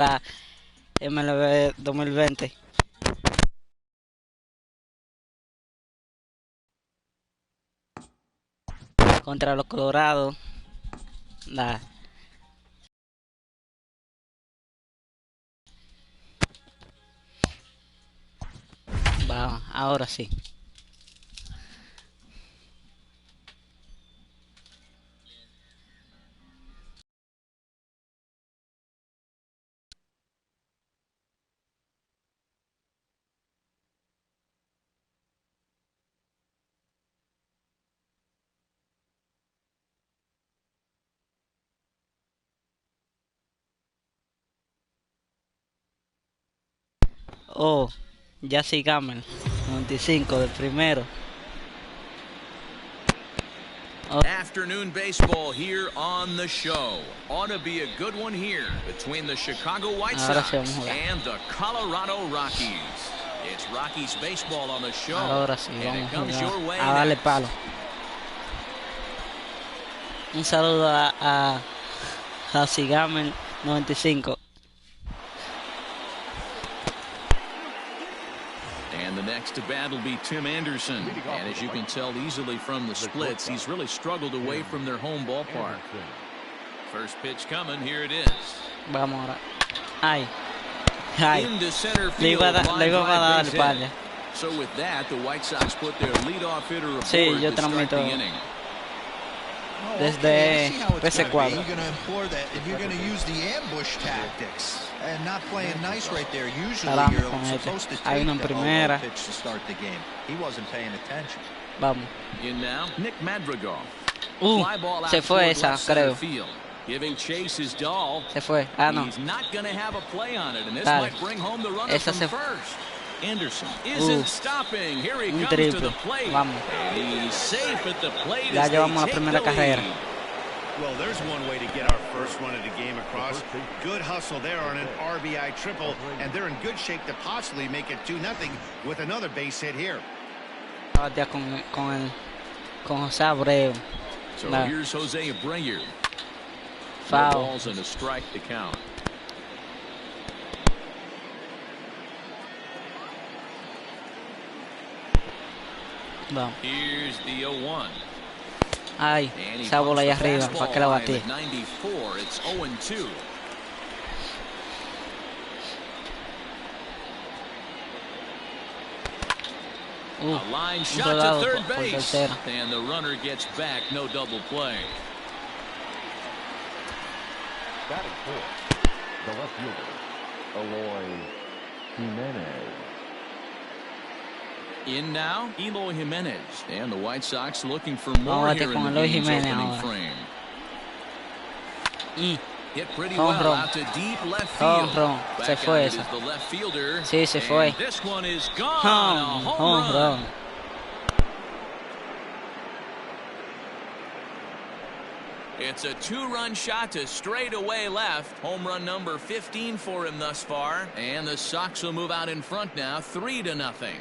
la MLB 2020. Contra los Colorados. Va, ahora sí. Oh, ya sigamos. 95 del primero. Oh. Afternoon baseball here on the show. Ought to be a good one here between the Chicago White Sox and the Colorado Rockies. It's Rockies baseball on the show. Ahora sí, and it comes your way a darle palo. Un saludo a Sigame 95. And the next to bat will be Tim Anderson. And as you can tell easily from the splits, he's really struggled away from their home ballpark. First pitch coming, here it is. Vamos ahora. Ay. Into center field. So with that, the White Sox put their leadoff hitter aboard to start the inning. Desde PC4. You're going to employ that if you're going to use the ambush tactics and not playing nice right there. Usually you're supposed to take the pitch to start the game. He wasn't paying attention. Vamos. In now, Nick Madrigal. Se fue esa, creo. Giving chase his Dahl. Se fue. Ah, no. He's not going to have a play on it, and this might bring home the runner from first. Anderson isn't stopping. Here he comes to the plate. Vamos. He's safe at the plate. Ya llevamos la primera carrera. Well, there's one way to get our first run of the game across. Good hustle there on an RBI triple, and they're in good shape to possibly make it 2-0 with another base hit here. Ya con José Abreu. So here's Jose Abreu. Foul. Balls and a strike to count. Vamos. Here's the 0-1. Ay, esa bola allá arriba, para que la batí. 94, it's 0-2. A line shot to third base, and the runner gets back, no double play. Batting fourth, the left fielder, Eloy Jimenez. In now, Eloy Jimenez, and the White Sox looking for more here in the game's opening frame. Hit pretty well out to deep left field. Se fue esa. The left fielder. Sí, se fue. This one is gone. A home run. It's a two-run shot to straightaway left. Home run number 15 for him thus far, and the Sox will move out in front now, 3-0.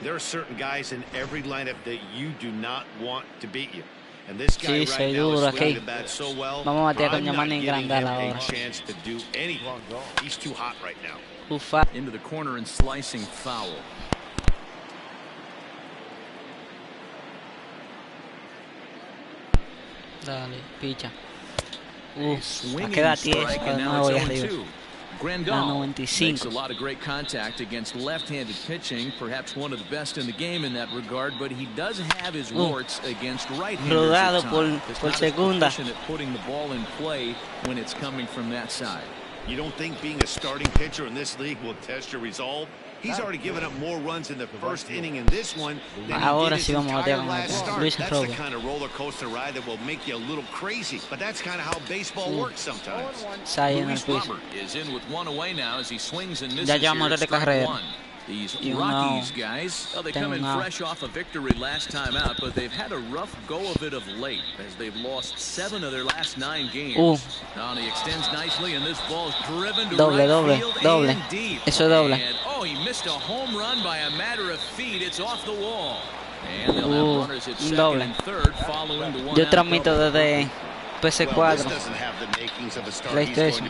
There are certain guys in every lineup that you do not want to beat you. And this guy right now is swinging the bat so well. I'm not giving him a chance to do anything. He's too hot right now. Into the corner and slicing foul. Dale, picha. Queda tieso de nuevo ahí arriba. Grandal makes a lot of great contact against left-handed pitching, perhaps one of the best in the game in that regard, but he does have his warts against right-handers at times. Por segunda. At putting the ball in play when it's coming from that side. You don't think being a starting pitcher in this league will test your resolve? He's already given up more runs in the first inning in this one than he did his entire last start. That's the kind of roller coaster ride that will make you a little crazy. But that's kind of how baseball works sometimes. Luis Robert is in with one away now as he swings and misses here at strike one. These Rockies guys, well, they come in fresh off a victory last time out, but they've had a rough go of it of late as they've lost 7 of their last 9 games. Now he extends nicely, and this ball's driven to right field and deep. Eso es doble. And, he missed a home run by a matter of feet. It's off the wall. Un doble. Yo transmito desde PC4, PlayStation.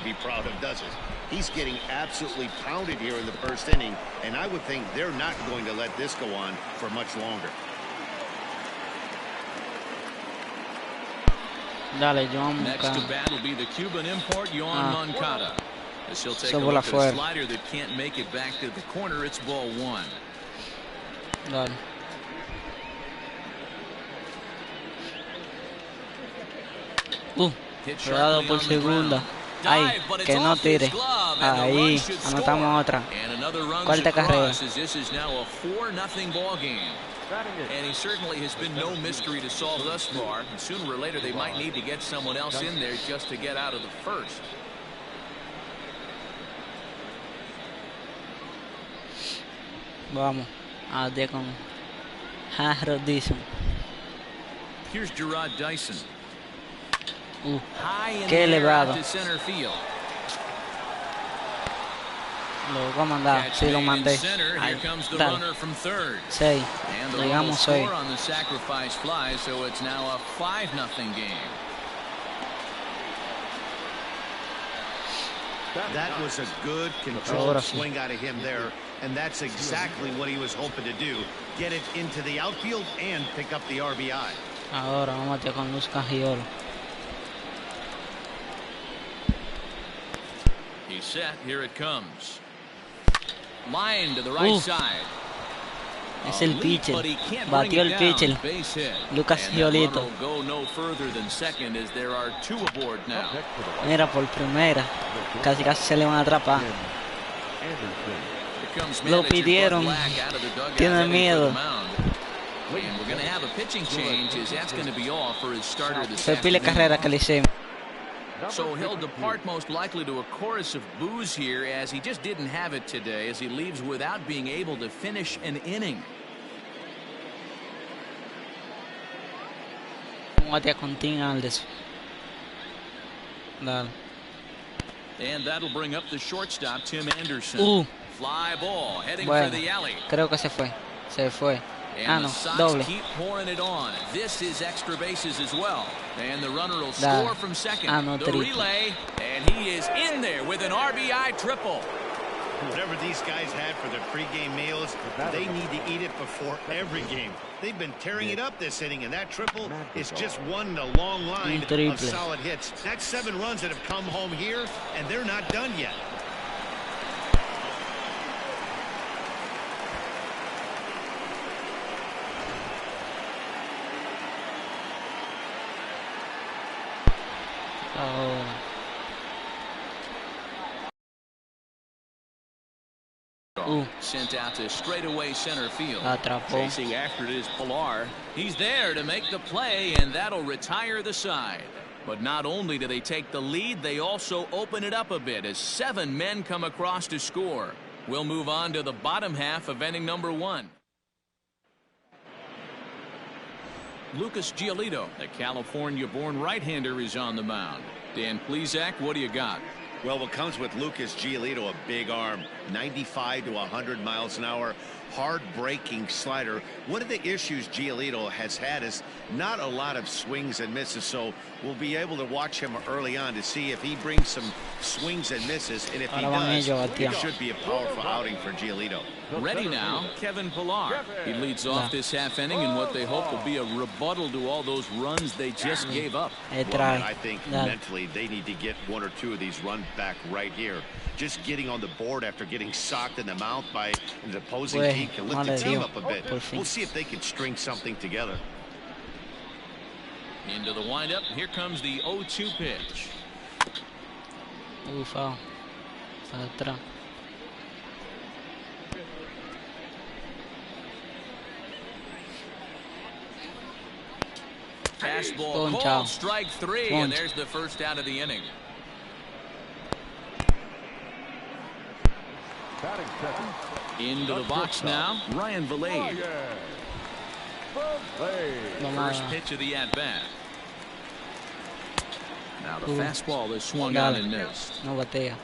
He's getting absolutely pounded here in the first inning, and I would think they're not going to let this go on for much longer. Dale, John. Next to bat will be the Cuban import, Yohan Moncada. As he'll take a bola look at a fuera. slider that can't make it back to the corner. It's ball one. Dale. Cuidado por segunda. Ay, que no tire. Ahí, anotamos otra. Cuarta carrera. This is now a 4-0 ball game. And he certainly has been no mystery to solve thus far. And sooner or later, they might need to get someone else in there just to get out of the first. Vamos a ver con Harold Dyson. Here's Gerard Dyson. Qué elevado. Lo voy a mandar, sí lo mandé. Ahí, dale. 6. Llegamos 6. That was a good controlled swing out of him there, and that's exactly what he was hoping to do. Get it into the outfield and pick up the RBI. Ahora vamos a con Luz Giolito. He's set. Here it comes. Line to the right side. Es el pitcher. Batió el pitcher. Lucas Giolito. Mira, por primera. Casi se le van a atrapar. Lo pidieron. Tiene miedo. Fue pile carrera que le hicimos. So he'll depart most likely to a chorus of boos here, as he just didn't have it today, as he leaves without being able to finish an inning. And that'll bring up the shortstop, Tim Anderson. Fly ball heading for the alley. Creo que se fue. Se fue. And the Sox keep pouring it on. This is extra bases as well. And the runner will score from second. The relay, and he is in there with an RBI triple. Whatever these guys had for their pregame meals, they need to eat it before every game. They've been tearing it up this inning, and that triple is just one in a long line of solid hits. That's 7 runs that have come home here, and they're not done yet. Sent out to straightaway center field. Chasing after it is Pilar. He's there to make the play, and that'll retire the side. But not only do they take the lead, they also open it up a bit as 7 men come across to score. We'll move on to the bottom half of inning number 1. Lucas Giolito, the California-born right-hander, is on the mound. Dan Plesac, what do you got? Well, what comes with Lucas Giolito, a big arm, 95 to 100 miles an hour, hard-breaking slider. One of the issues Giolito has had is not a lot of swings and misses, so we'll be able to watch him early on to see if he brings some swings and misses, and if he does, it should be a powerful outing for Giolito. Ready now, Kevin Pilar. He leads off this half inning in what they hope will be a rebuttal to all those runs they just gave up. Well, I think mentally they need to get 1 or 2 of these runs back right here. Just getting on the board after getting socked in the mouth by the opposing team can lift the team up a bit. We'll see if they can string something together. Into the windup. Here comes the 0-2 pitch. Foul. Atrás. Fastball called, strike 3, and there's the first out of the inning. Into the box now, Ryan Valade. First pitch of the at-bat. Now the fastball is swung on and missed. No batea.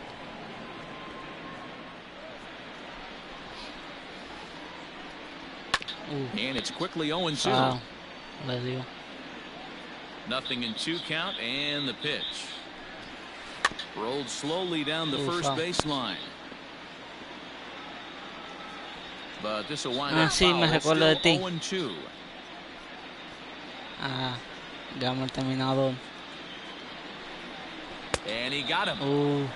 And it's quickly 0-2. Wow. Nothing in 2 count, and the pitch. Rolled slowly down the first baseline. But this will wind up sí, me recuerdo de ti. 0-2. Gama el terminador. And he got him.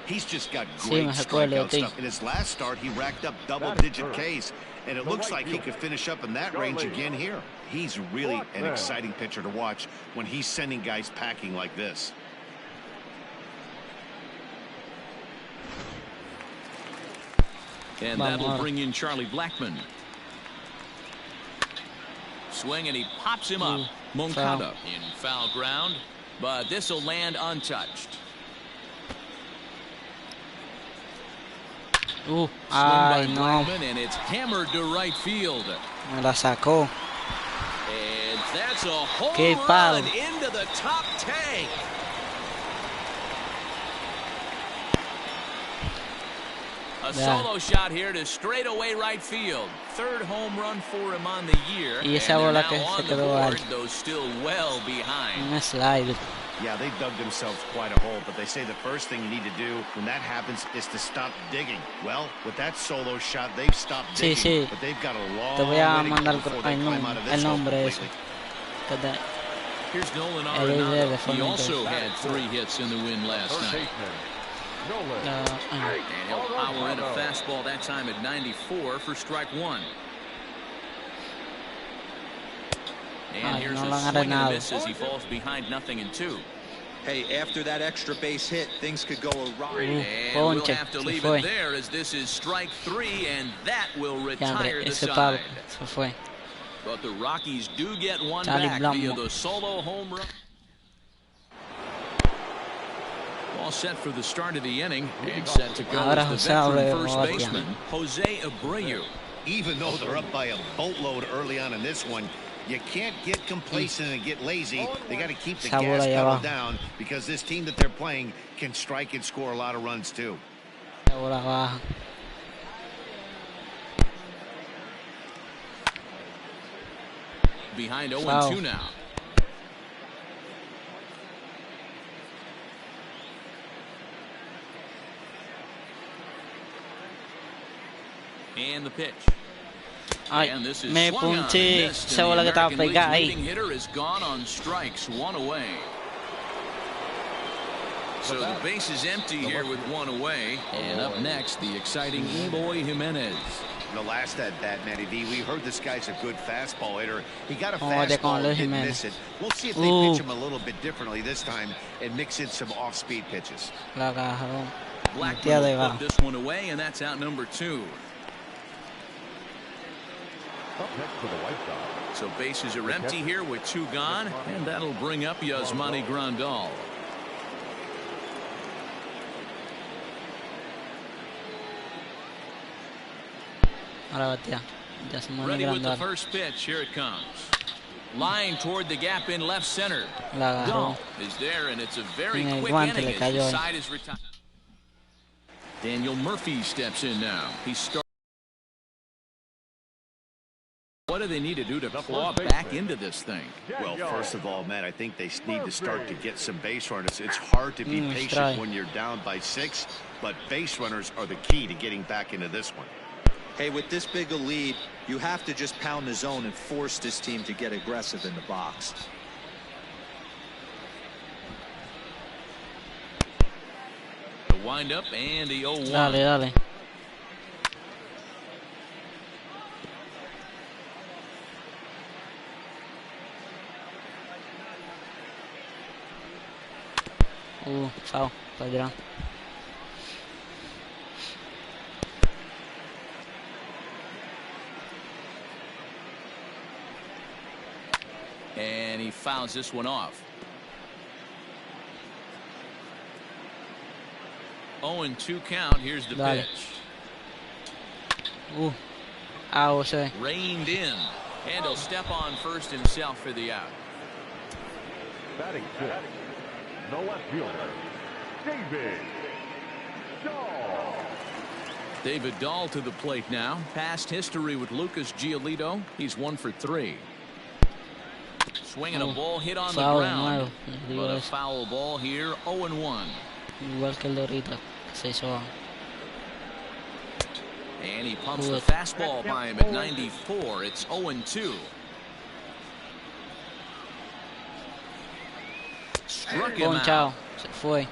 He's just got great strikeout stuff. In his last start, he racked up double-digit Ks, and it looks like he could finish up in that range again here. He's really an exciting pitcher to watch when he's sending guys packing like this. And that'll bring in Charlie Blackmon. Swing, and he pops him up. Moncada in foul ground, but this will land untouched. Ay, no. And it's hammered to right field. Me la sacó. And that's a home run into the top tank. A solo shot here to straightaway right field. 3rd home run for him on the year. Y esa bola que se quedó alta. Though still well behind. Un slide. Yeah, they dug themselves quite a hole, but they say the first thing you need to do when that happens is to stop digging. Well, with that solo shot, they've stopped digging, but they've got a long way to go before they climb out of this hole completely. Here's Nolan Arenado. He also had 3 hits in the win last night. And he'll power in a fastball that time at 94 for strike 1. And here's a swing and a miss as he falls behind 0-2. Hey, after that extra base hit, things could go awry. And we'll have to leave it there as this is strike 3, and that will retire the side. But the Rockies do get one back via the solo home run. All set for the start of the inning, and set to go is the veteran first baseman, Jose Abreu. Even though they're up by a boatload early on in this one, you can't get complacent and get lazy. They got to keep the gas pedal down because this team that they're playing can strike and score a lot of runs too. Behind 0-2 now. And the pitch. Ay, me punché esa bola que estaba pegada ahí. Hitter is gone on strikes, 1 away. So the base is empty here with 1 away. And up next, the exciting Eloy Jimenez. The last at bat, Matty V, we heard this guy's a good fastball hitter. He got a fastball, didn't miss it. We'll see if they pitch him a little bit differently this time and mix in some off-speed pitches. Blackmon will put this one away, and that's out number 2. So bases are empty here with 2 gone, and that'll bring up Yasmani Grandal. Ready with the first pitch. Here it comes. Line toward the gap in left center. Dahl is there, and it's a very quick inning as the side is retired. Daniel Murphy steps in now. He starts. What do they need to do to claw back into this thing? Well, first of all, Matt, I think they need to start to get some base runners. It's hard to be patient when you're down by 6, but base runners are the key to getting back into this one. Hey, with this big a lead, you have to just pound the zone and force this team to get aggressive in the box. The windup and the 0-1. Dale. Foul, Pedro. And he fouls this one off. 0-2 count. Here's the pitch. I will say. Reined in, and he'll step on first himself for the out. Batting fifth, the left fielder, David Shaw. David Dahl to the plate now. Past history with Lucas Giolito. He's 1 for 3. Swinging a ball hit on the ground. But a foul ball here, 0-1. Igual que el de ahorita, se hizo. And he pumps the fastball by him at 94. It's 0-2. Struck him out. Se fue.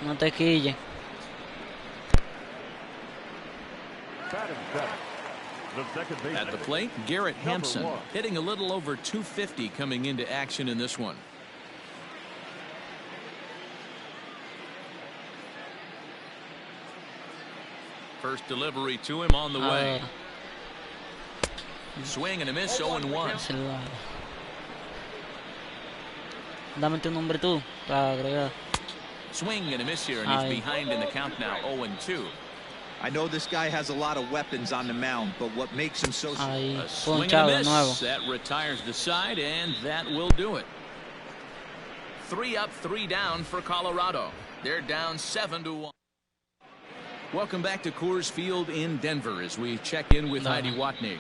No te quilles. At the plate, Garrett Hampson hitting a little over 250 coming into action in this one. First delivery to him on the way. Swing and a miss, 0-1. Dame tu nombre tú para agregar. Swing and a miss here, and he's behind in the count now, 0-2. I know this guy has a lot of weapons on the mound, but what makes him so... A swing and a miss. That retires the side, and that will do it. 3 up, 3 down for Colorado. They're down 7-1. Welcome back to Coors Field in Denver as we check in with Heidi Watney.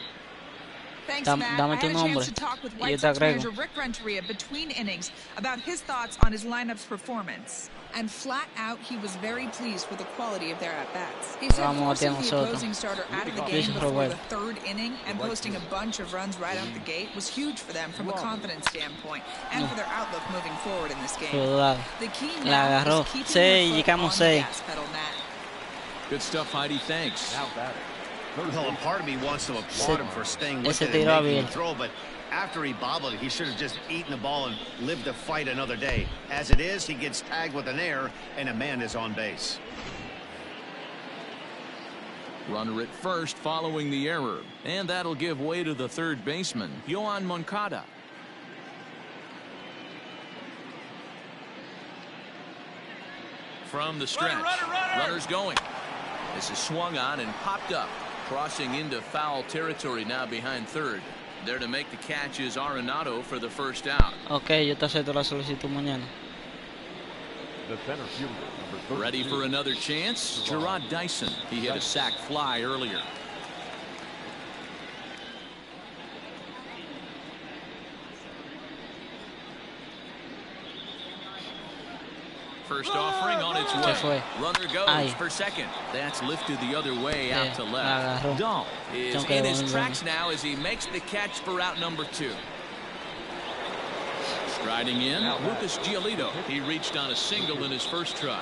Thanks, Matt. I had a chance to talk with White Sox manager Rick Renteria between innings about his thoughts on his lineup's performance. And flat out, he was very pleased with the quality of their at-bats. He said forcing the opposing starter out of the game before the 3rd inning and posting a bunch of runs right out the gate was huge for them from a confidence standpoint and for their outlook moving forward in this game. The key now is keeping their foot on the gas pedal, Matt. Good stuff, Heidi. Thanks. Well, a part of me wants to applaud him for staying with it and making the throw, but after he bobbled, he should have just eaten the ball and lived to fight another day. As it is, he gets tagged with an error, and a man is on base. Runner at first following the error, and that'll give way to the 3rd baseman, Yoan Moncada. From the stretch, runners going. This is swung on and popped up, crossing into foul territory now behind 3rd. There to make the catch is Arenado for the first out. Okay, yo te acepto la solicitud mañana. Ready for another chance? Gerard Dyson. He hit a sac fly earlier. First offering on its way. Runner goes for second. That's lifted the other way out to left. Dahl is in his tracks now as he makes the catch for out number 2. Striding in, Lucas Giolito. He reached on a single in his first try.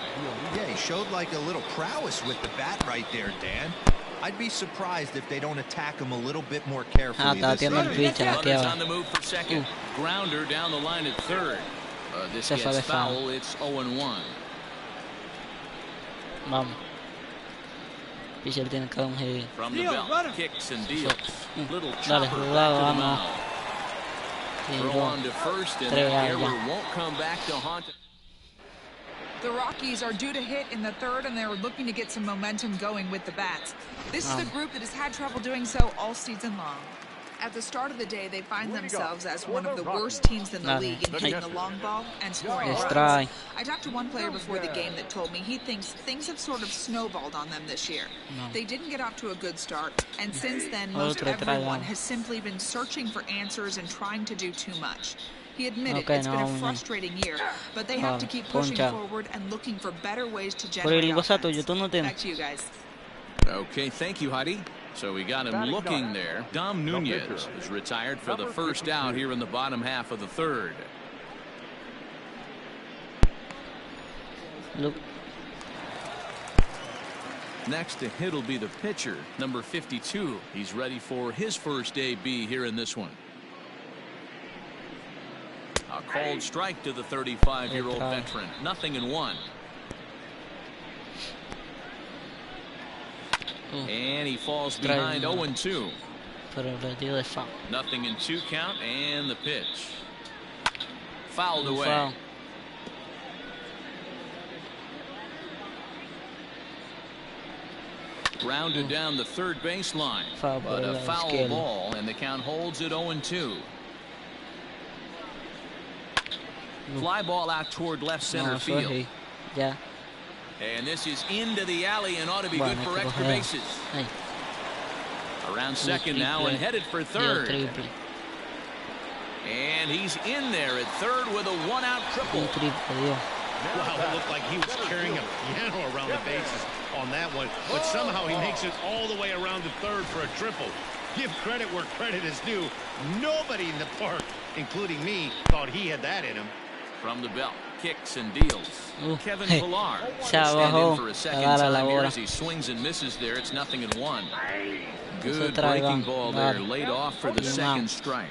Yeah, he showed like a little prowess with the bat right there, Dan. I'd be surprised if they don't attack him a little bit more carefully. Runners on the move for second. Grounder down the line at 3rd. This gets foul. It's 0-1. Vamos. Pitcher tiene que dar un heavy. From the belt, kicks and deals. Little chopper back to the mound. Throw on to first, and the error won't come back to haunt it. The Rockies are due to hit in the 3rd, and they're looking to get some momentum going with the bats. This is a group that has had trouble doing so all season long. At the start of the day, they find themselves as one of the worst teams in the league in hitting the long ball and scoring runs. I talked to one player before the game that told me he thinks things have sort of snowballed on them this year. They didn't get off to a good start, and since then, most everyone has simply been searching for answers and trying to do too much. He admitted it's been a frustrating year, but they have to keep pushing forward and looking for better ways to generate offense. Back to you guys. Okay, thank you, Heidi. So we got him looking there. Dom Nunez is retired for the first out here in the bottom half of the 3rd. Look. Next to hit will be the pitcher, number 52. He's ready for his first AB here in this one. A called strike to the 35-year-old veteran. 0-1. And he falls behind 0-2. 0-2 count, and the pitch. Fouled away. Foul. Grounded down the 3rd baseline. But a foul ball, and the count holds at 0-2. Fly ball out toward left center field. Yeah. And this is into the alley and ought to be good for extra bases. Around second now and headed for third. And he's in there at third with a one-out triple. Wow, it looked like he was carrying a piano around the bases on that one, but somehow he makes it all the way around to third for a triple. Give credit where credit is due. Nobody in the park, including me, thought he had that in him. From the belt, kicks and deals. Kevin Pillar stand in for a second time here as he swings and misses there. It's 0-1. Good breaking ball there, laid off for the second strike.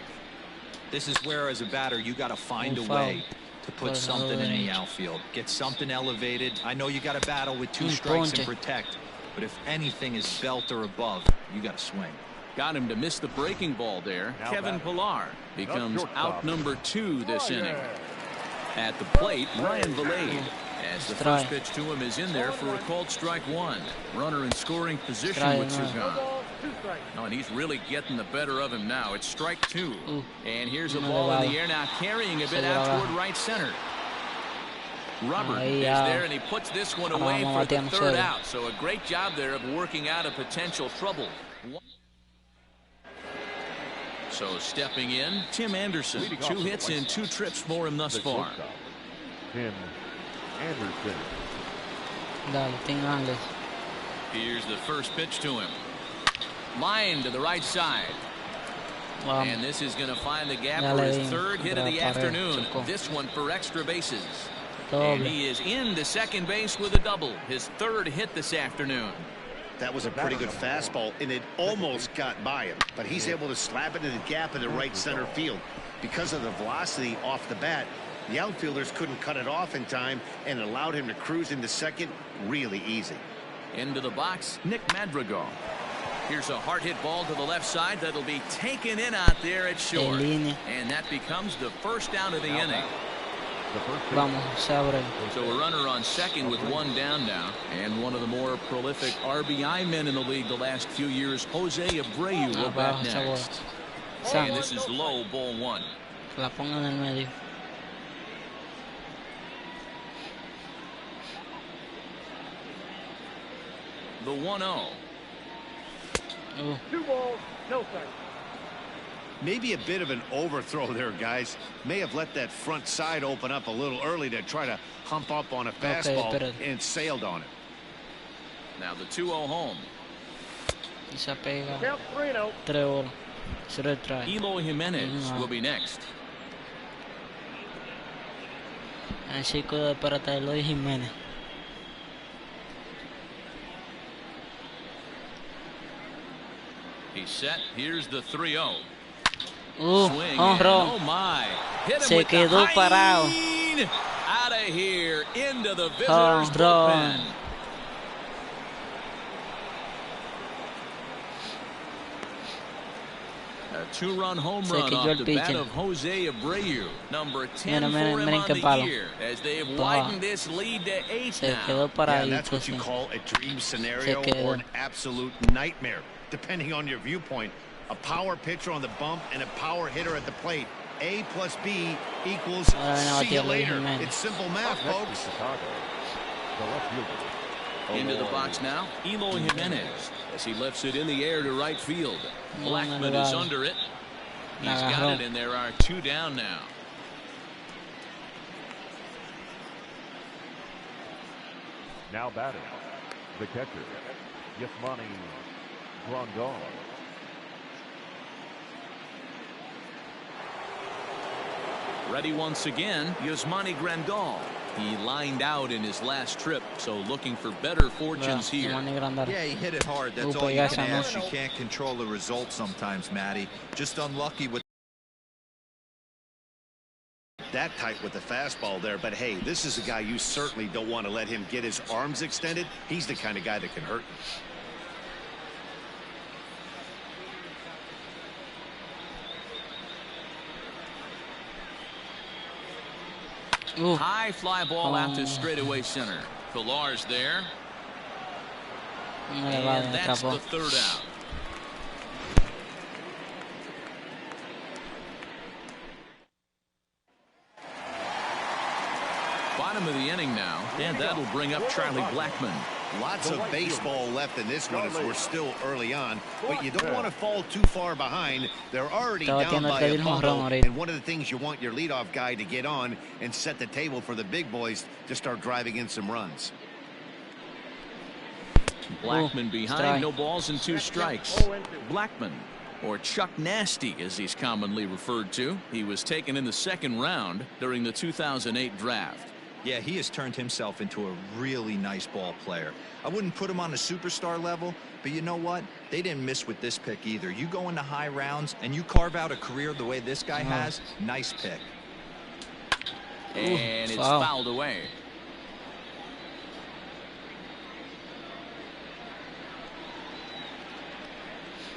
This is where, as a batter, you got to find a way to put something in the outfield. Get something elevated. I know you got to battle with 2 strikes and protect, but if anything is belt or above, you got to swing. Got him to miss the breaking ball there. Kevin Pillar becomes out number 2 this inning. At the plate, Ryan Valade, as the first pitch to him is in there for a called strike 1. Runner in scoring position with 2 gone. Oh, and he's really getting the better of him now. It's strike 2. And here's a ball in the air now, carrying a bit out toward right center. Robert is there, and he puts this one away for the third out. So a great job there of working out a potential trouble. So stepping in, Tim Anderson. 2 hits in 2 trips for him thus far. Tim Anderson. Here's the first pitch to him. Line to the right side. And this is going to find the gap for his third hit of the afternoon. This one for extra bases. And he is into second base with a double. His third hit this afternoon. That was a pretty good fastball, and it almost got by him. But he's able to slap it in the gap in the right center field. Because of the velocity off the bat, the outfielders couldn't cut it off in time and allowed him to cruise into second really easy. Into the box, Nick Madrigal. Here's a hard hit ball to the left side that'll be taken in out there at short. And that becomes the first down of the inning. So a runner on second with 1 down now. And one of the more prolific RBI men in the league the last few years, Jose Abreu, will bat next. And this is low, ball 1. The 1-0. 2 balls, no strikes. Maybe a bit of an overthrow there, guys. May have let that front side open up a little early to try to hump up on a fastball and sailed on it. Now the 2-0 home. Count 3-0. Eloy Jimenez will be next. He's set. Here's the 3-0. Swing. Oh my. Se quedó parado. Out of here into the visitors' bullpen. A 2-run home run off the bat of Jose Abreu, number 10 for him on the year, as they have widened this lead to 8 now. Yeah, that's what you call a dream scenario or an absolute nightmare, depending on your viewpoint. A power pitcher on the bump and a power hitter at the plate. A plus B equals see you later. It's simple math, folks. Into the box now, Eloy Jimenez, as he lifts it in the air to right field. Blackmon is under it. He's got it, and there are 2 down now. Now batting, the catcher, Yasmani Grandal. Ready once again, Yasmani Grandal. He lined out in his last trip, so looking for better fortunes here. Yeah, he hit it hard. That's all you can ask. You can't control the result sometimes, Matty. Just unlucky with that tight with the fastball there. But hey, this is a guy you certainly don't want to let him get his arms extended. He's the kind of guy that can hurt you. High fly ball out to straightaway center. Pillar's there. And that's the 3rd out. Bottom of the inning now, and that'll bring up Charlie Blackmon. Lots of baseball left in this one as we're still early on, but you don't want to fall too far behind. They're already down by a bundle, and one of the things you want your leadoff guy to get on and set the table for the big boys to start driving in some runs. Blackmon behind, no balls and 2 strikes. Blackmon, or Chuck Nasty as he's commonly referred to. He was taken in the 2nd round during the 2008 draft. Yeah, he has turned himself into a really nice ball player. I wouldn't put him on the superstar level, but you know what? They didn't miss with this pick either. You go into high rounds and you carve out a career the way this guy has. Nice pick. And it's fouled away.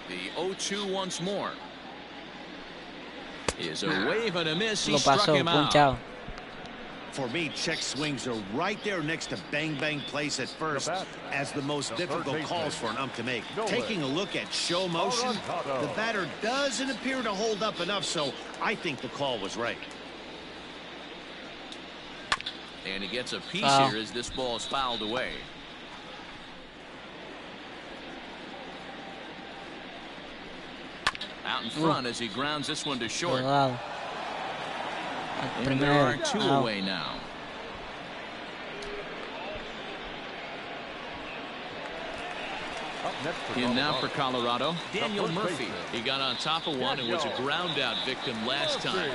The 0-2 once more. Is a wave and a miss. He struck him out. For me, check swings are right there next to bang bang place at first as the most difficult calls for an ump to make. Taking a look at show motion, the batter doesn't appear to hold up enough, so I think the call was right. And he gets a piece here as this ball is fouled away. Out in front as he grounds this one to short. And there are 2 away now. In now for Colorado, Daniel Murphy. He got on top of one and was a ground out victim last time.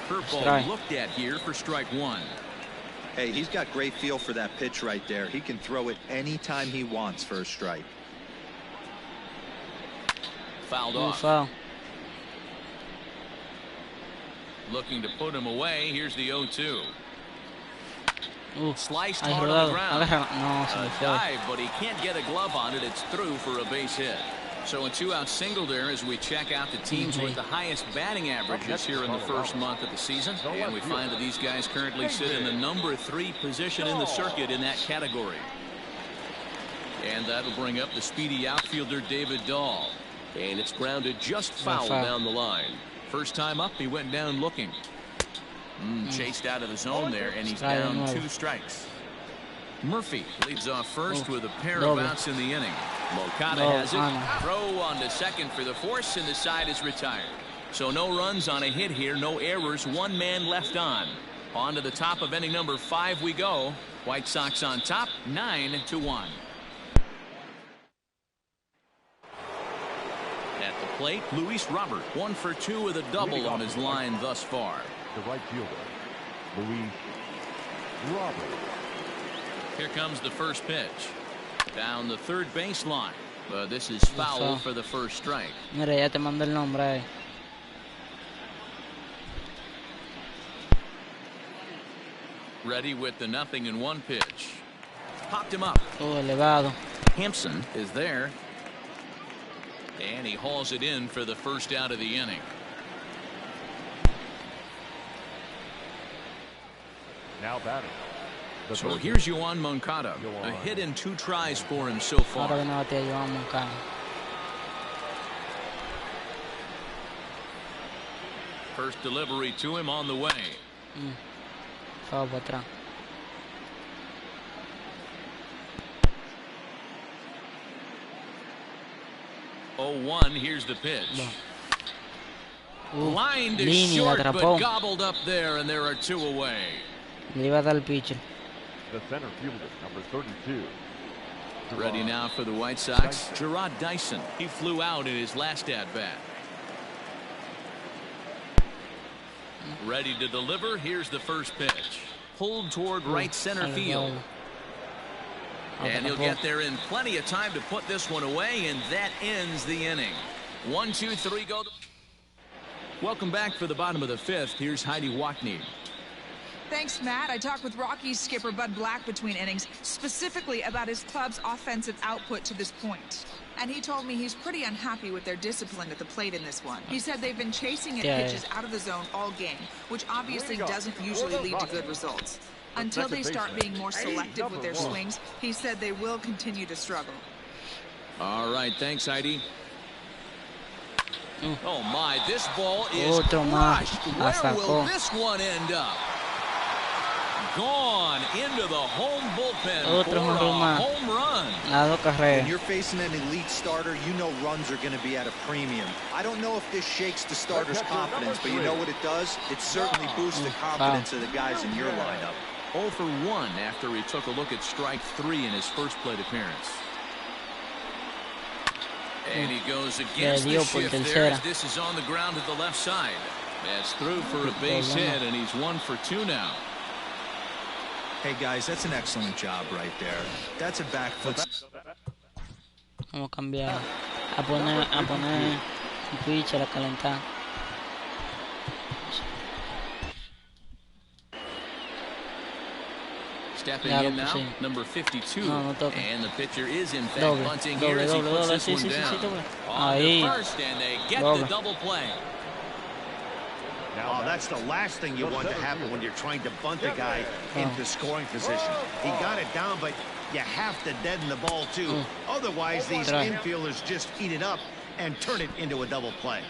Curveball looked at here for strike 1. Hey, he's got great feel for that pitch right there. He can throw it anytime he wants for a strike. Fouled off. Looking to put him away. Here's the 0-2. Sliced hard on the ground. A dive, but he can't get a glove on it. It's through for a base hit. So a 2-out single there as we check out the teams with the highest batting averages here in the first month of the season. And we find that these guys currently sit in the number 3 position in the circuit in that category. And that'll bring up the speedy outfielder David Dahl. And it's grounded just foul down the line. First time up, he went down looking. Chased out of the zone there, and he's down 2 strikes. Murphy leads off first with a pair of outs in the inning. Moncada has it. Throw on to second for the force, and the side is retired. So no runs on a hit here, no errors, 1 man left on. On to the top of inning number 5 we go. White Sox on top, 9-1. At the plate, Luis Robert, 1 for 2 with a double on his line thus far. The right fielder, Luis Robert. Here comes the first pitch. Down the third baseline. But this is foul for the first strike. Mira, ya te mandé el nombre. Ready with the 0-1 pitch. Popped him up. Elevado. Hampson is there. And he hauls it in for the first out of the inning. Now batting. So here's Yoan Moncada. A hit in 2 tries for him so far. First delivery to him on the way. Foul para atrás. 0-1. Here's the pitch. Lined is short, but gobbled up there, and there are 2 away. Le iba a dar el pitcher. The center fielder, number 32. Ready now for the White Sox, Gerard Dyson. He flew out in his last at-bat. Ready to deliver. Here's the first pitch. Pulled toward right center field. And he'll get there in plenty of time to put this one away, and that ends the inning. 1, 2, 3, go. Welcome back for the bottom of the 5th. Here's Heidi Watney. Thanks, Matt. I talked with Rockies skipper Bud Black between innings, specifically about his club's offensive output to this point. And he told me he's pretty unhappy with their discipline at the plate in this one. He said they've been chasing at pitches out of the zone all game, which obviously doesn't usually lead to good results. Until they start being more selective with their swings, he said they will continue to struggle. All right, thanks, Heidi. Oh my, this ball is Otro más. crushed. La Where will sacó. this one end up? Gone into the home bullpen Otro for a más. home run. Las dos When carreras. you're facing an elite starter, you know runs are going to be at a premium. I don't know if this shakes the starter's confidence, but you know what it does? It certainly boosts the confidence of the guys in your lineup. 0 for 1 after he took a look at strike 3 in his first plate appearance. And he goes against the shift there as this is on the ground to the left side. That's through for a base hit, and he's 1 for 2 now. Hey guys, that's an excellent job right there. That's a back foot. Vamos a cambiar. A poner un pitcher a calentar. Stepping in now, number 52. No toca. And the pitcher is in fact Doble, bunting doble, here as he doble, puts doble. this Sí, one sí, down. sí, doble. On Ahí. to first, and they get Doble. the double play. Oh, that's the last thing you want to happen when you're trying to bunt a guy into scoring position. He got it down, but you have to deaden the ball too. Otherwise, these infielders just eat it up and turn it into a double play.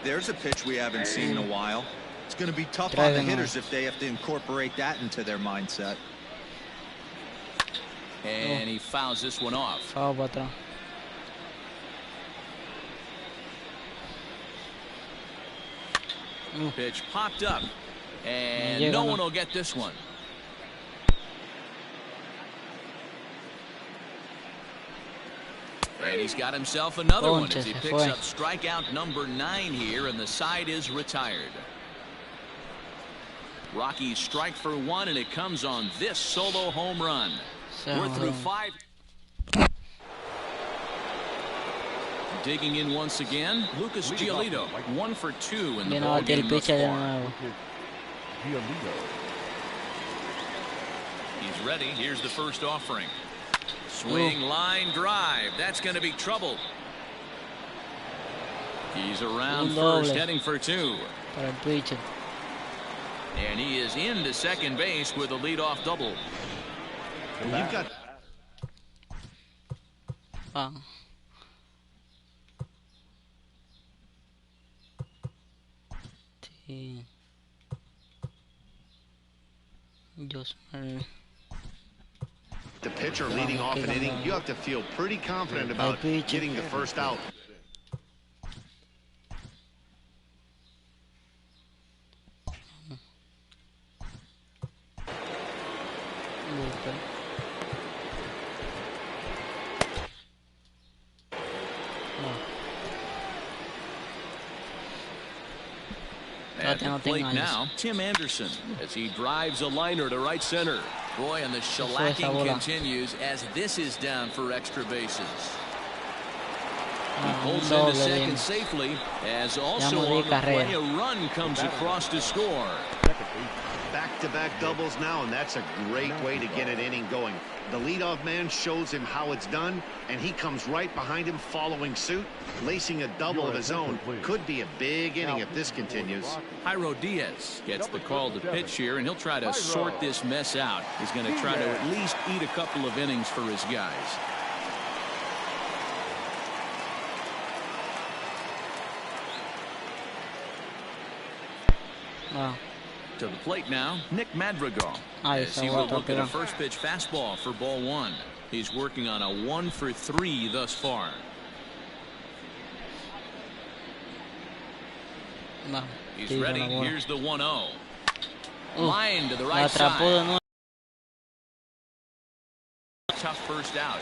There's a pitch we haven't seen in a while. It's going to be tough on the hitters if they have to incorporate that into their mindset. And he fouls this one off. Foul para atrás. Pitch popped up. And no one will get this one. And he's got himself another one as he picks up strikeout number 9 here, and the side is retired. Rockies strike for 1, and it comes on this solo home run. We're through 5. Digging in once again, Lucas Giolito, 1 for 2 in the ball game thus far. He's ready. Here's the first offering. Swing, line drive. That's going to be trouble. He's around first, heading for 2. Para el pitcher. And he is into second base with a leadoff double. And you've got. Sí. The pitcher leading off an inning, you have to feel pretty confident about getting the first out. At the plate now, Tim Anderson, as he drives a liner to right center. Boy, and the shellacking continues as this is down for extra bases. He pulls into second safely, as also on the play a run comes across to score. Back-to-back doubles now, and that's a great way to get an inning going. The leadoff man shows him how it's done, and he comes right behind him following suit, lacing a double of his own. Could be a big inning if this continues. Jairo Diaz gets the call to pitch here, and he'll try to sort this mess out. He's going to try to at least eat a couple of innings for his guys. To the plate now, Nick Madrigal, as he will look at a first pitch fastball for ball 1. He's working on a 1 for 3 thus far. He's ready. Here's the 1-0. Line to the right side. Tough first out.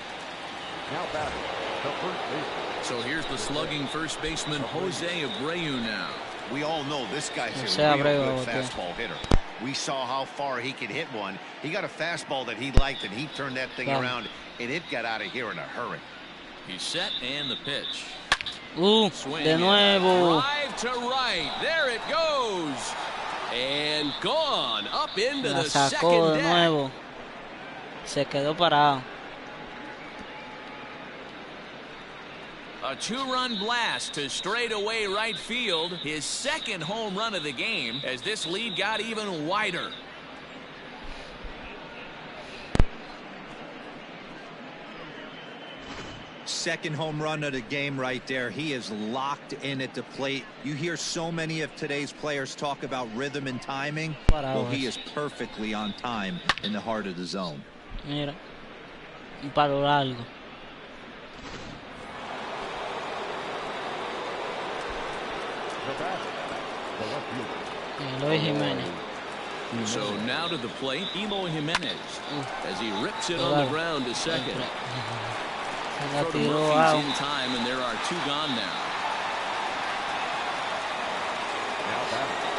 Now batting, the first baseman. So here's the slugging first baseman Jose Abreu now. We all know this guy's a real good fastball hitter. We saw how far he could hit one. He got a fastball that he liked, and he turned that thing around, and it got out of here in a hurry. He's set, and the pitch. Swing de nuevo. Drive to right. There it goes. And gone up into the second deck. Nuevo. Se quedó parado. A 2-run blast to straightaway right field. His second home run of the game as this lead got even wider. second home run of the game right there. He is locked in at the plate. You hear so many of today's players talk about rhythm and timing. Well, he is perfectly on time in the heart of the zone. Mira, un palo largo. Eloy Jimenez. So now to the plate, Eloy Jimenez, as he rips it on the ground to second. Murphy's in time, and there are two gone now.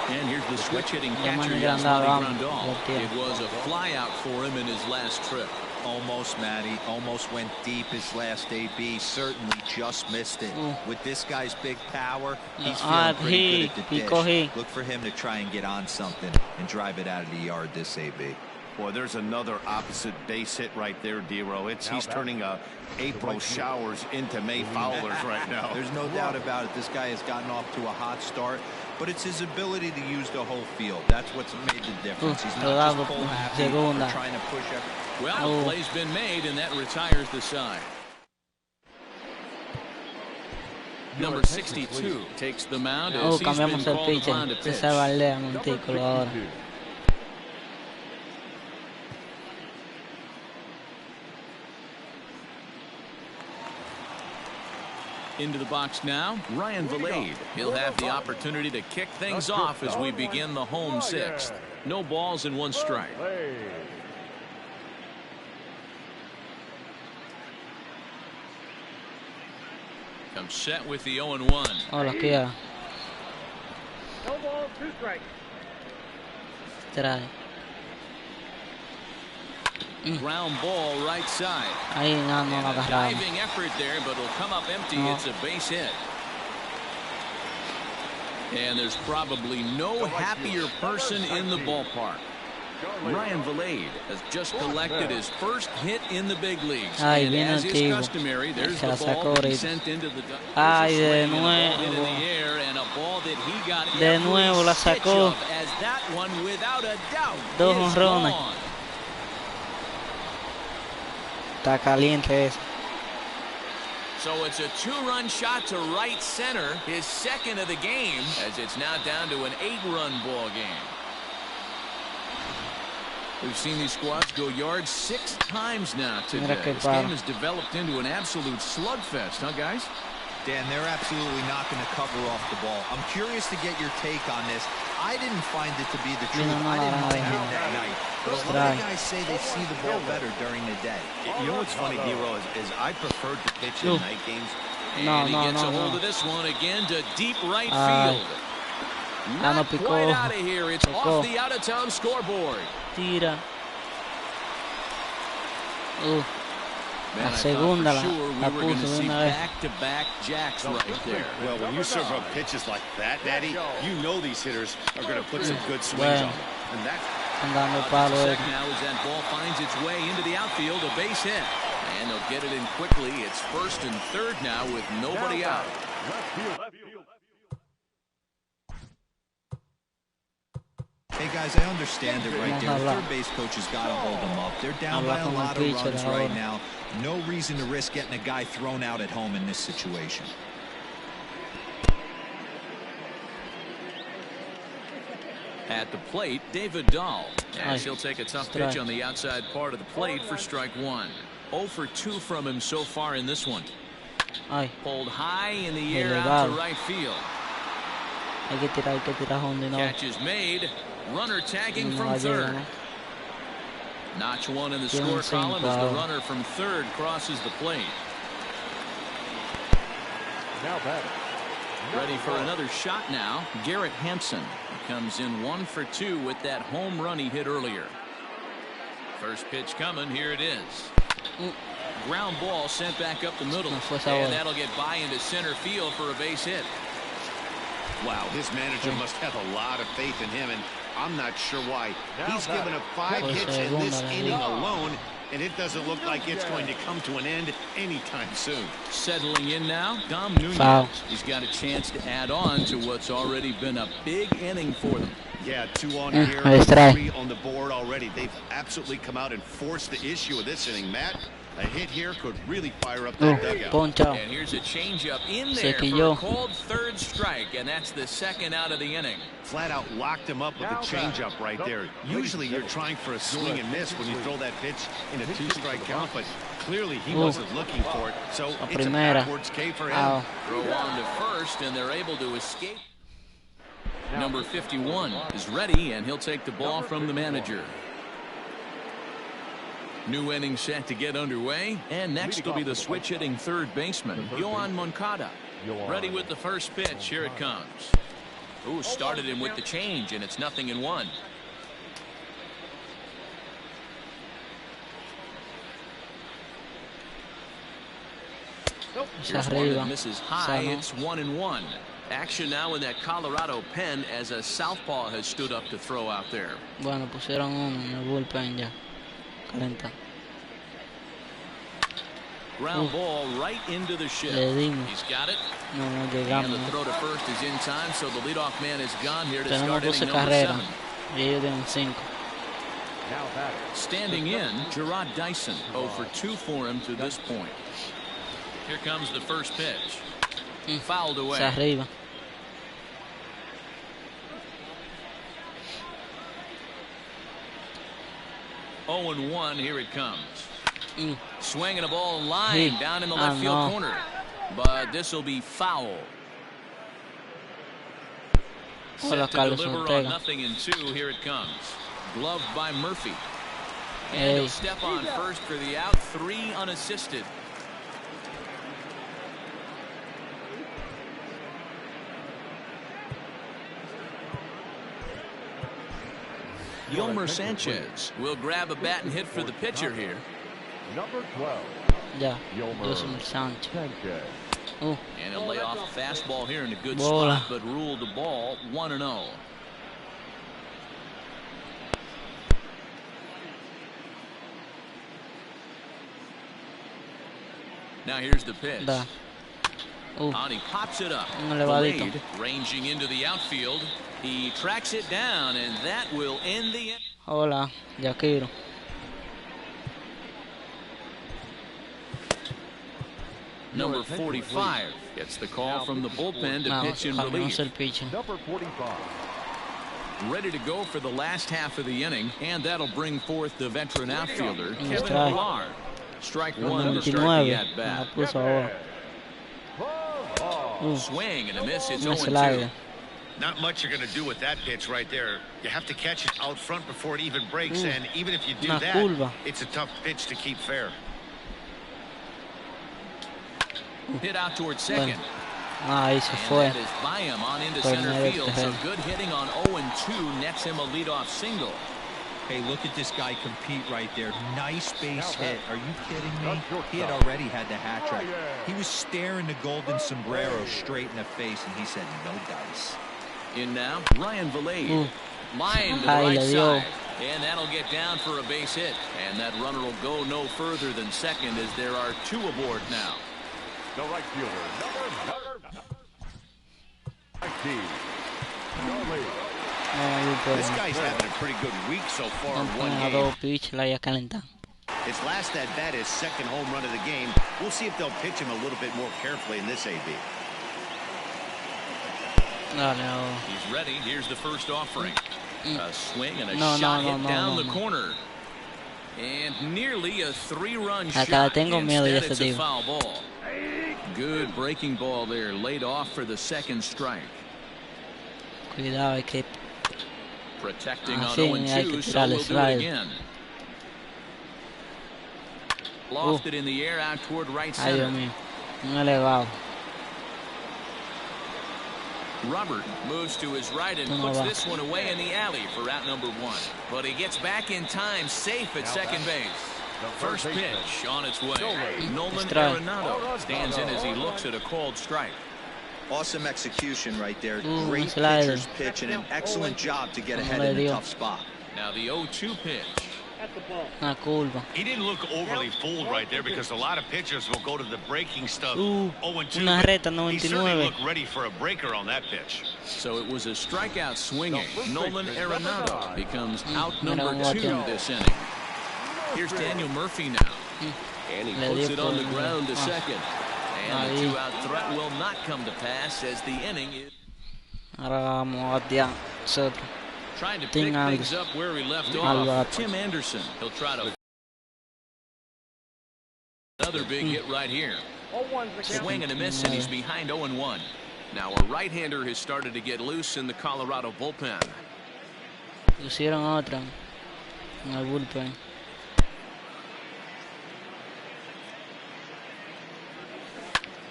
And here's the switch-hitting catcher, Grandal. It was a flyout for him in his last trip. Almost, Matty. Almost went deep his last AB. Certainly just missed it. With this guy's big power, he's feeling pretty good at the dish. Look for him to try and get on something and drive it out of the yard this AB. Boy, there's another opposite base hit right there, D-Row. He's turning April showers into May foulers right now. There's no doubt about it. This guy has gotten off to a hot start, but it's his ability to use the whole field. That's what's made the difference. He's not just pull happy or trying to push up. Well, the play's been made, and that retires the side. Number 62 takes the mound as he's been called upon to pitch. Into the box now, Ryan Valade. He'll have the opportunity to kick things off as we begin the home sixth. No balls and one strike. Comes set with the 0-1. Hola, Kia. No balls, 2 strikes. Trae. Ground ball right side. Ahí no la agarraba. Diving effort there, but it'll come up empty. It's a base hit. And there's probably no happier person in the ballpark. Ryan Valade has just collected his first hit in the big leagues. And as is customary, there's the ball sent into the de nuevo. In the air, and a ball that he got De nuevo la sacó. As that one, without a doubt, Dos jonrones. Está caliente eso. So it's a 2-run shot to right center, his second of the game, as it's now down to an 8-run ball game. We've seen these squads go yards 6 times now today. This game has developed into an absolute slugfest, huh, guys? Dan, they're absolutely not going to cover off the ball. I'm curious to get your take on this. I didn't find it to be the truth. I didn't mind it that night. But a lot of guys say they see the ball better during the day. You know what's funny, D-Row, is I preferred to pitch in night games. And he gets a hold of this one again to deep right field. Not quite out of here. It's off the out-of-town scoreboard. Tira. Man, la segunda la puso de una vez. Back-to-back jacks right there. Well, when you serve up pitches like that, Daddy, you know these hitters are going to put some good swings on them. And that's dando palo now as that ball finds its way into the outfield, a base hit. And they'll get it in quickly. It's first and third now with nobody out. Hey guys, I understand it right there. The third base coach has got to hold them up. They're down by a lot of runs right now. No reason to risk getting a guy thrown out at home in this situation. At the plate, David Dahl. As he'll take a tough pitch on the outside part of the plate for strike 1. 0 for 2 from him so far in this one. Pulled high in the air out to right field. Catch is made. Runner tagging from third. Notch 1 in the score column as the runner from third crosses the plate. Now batting. Ready for another shot now. Garrett Hampson comes in 1 for 2 with that home run he hit earlier. First pitch coming. Here it is. Ground ball sent back up the middle. And that'll get by into center field for a base hit. Wow, his manager must have a lot of faith in him, and I'm not sure why. He's given up 5 hits in this inning alone, and it doesn't look like it's going to come to an end anytime soon. Settling in now, Dom Nunez. He's got a chance to add on to what's already been a big inning for them. Yeah, 2 on here, 3 on the board already. They've absolutely come out and forced the issue of this inning, Matt. A hit here could really fire up that dugout. Ponchado. And here's a changeup in there for a called third strike, and that's the second out of the inning. Flat out locked him up with the changeup right there. Usually you're trying for a swing and miss when you throw that pitch in a 2-strike count, but clearly he wasn't looking for it, so it's a backwards K for him. Throw on to first, and they're able to escape. Number 51 is ready, and he'll take the ball from the manager. New inning set to get underway, and next will be the switch-hitting third baseman, Yohan Moncada. Ready with the first pitch. Here it comes. Ooh, started him with the change, and it's 0-1. Here's one that misses high. It's 1-1. Action now in that Colorado pen as a southpaw has stood up to throw out there. Bueno, pusieron uno en el bullpen ya. Calenta. Ground ball right into the shift. He's got it. No llegamos. And the throw to first is in time, so the leadoff man is gone here to start Tenemos 12 inning number 7. Y ellos tienen 5. Standing in, Gerard Dyson. 0 for 2 for him to this point. Here comes the first pitch. Fouled away. Hacia arriba. Oh, 0-1. Here it comes. Swinging a ball line down in the left field corner. But this will be foul. Set to deliver on 0-2. Here it comes. Gloved by Murphy. And he'll step on first for the out. 3 unassisted. Yolmer Sanchez will grab a bat and hit for the pitcher here. Number 12. Yeah, Yolmer Sanchez. And he'll lay off a fastball here in a good spot, but ruled the ball 1-0. Now here's the pitch. And he pops it up. Valade, ranging into the outfield. He tracks it down, and that will end the inning. Hola, Yaquiro. Number 45 gets the call from the bullpen to pitch in relief. Number 45. Ready to go for the last half of the inning, and that'll bring forth the veteran outfielder, Kevin Millar. Strike 1 to start the at-bat. Swing and a miss. It's 0-2. Not much you're going to do with that pitch right there. You have to catch it out front before it even breaks, and even if you do that, it's a tough pitch to keep fair. Hit out towards second. Ahí se fue. That is by him on into center field. So good hitting on 0-2 nets him a leadoff single. Hey, look at this guy compete right there. Nice base hit. Are you kidding me? He had already had the hat trick. He was staring the golden sombrero straight in the face, and he said, no dice. In now, Ryan Valade. Line to the right side. And that'll get down for a base hit. And that runner will go no further than second as there are 2 aboard now. The right fielder, number 19. This guy's having a pretty good week so far in one game. His last at bat is second home run of the game. We'll see if they'll pitch him a little bit more carefully in this AB. He's ready. Here's the first offering. A swing and a shot hit down the corner. And nearly a 3-run shot. Instead, it's a foul ball. Good breaking ball there. Laid off for the second strike. Cuidado, hay que protecting on 0-2, so we'll do it again. Lofted in the air out toward right center. Robert moves to his right and puts this one away in the alley for out number 1. But he gets back in time, safe at second base. First pitch on its way. Nolan Arenado stands in as he looks at a called strike. Awesome execution right there. Great pitcher's pitch and an excellent job to get ahead in a tough spot. Now the 0-2 pitch. He didn't look overly fooled right there because a lot of pitchers will go to the breaking stuff. 0-2. He certainly looked ready for a breaker on that pitch. So it was a strikeout swinging. Nolan Arenado becomes out number 2 this inning. Here's Daniel Murphy now. And he puts it on the ground to second. And the two-out threat will not come to pass as the inning is. Ahora vamos a batear nosotros. Trying to pick things up where he left off. Tim Anderson. He'll try to. Another big hit right here. Swing and a miss, and he's behind 0-1. Now a right-hander has started to get loose in the Colorado bullpen. Pusieron otra en el bullpen.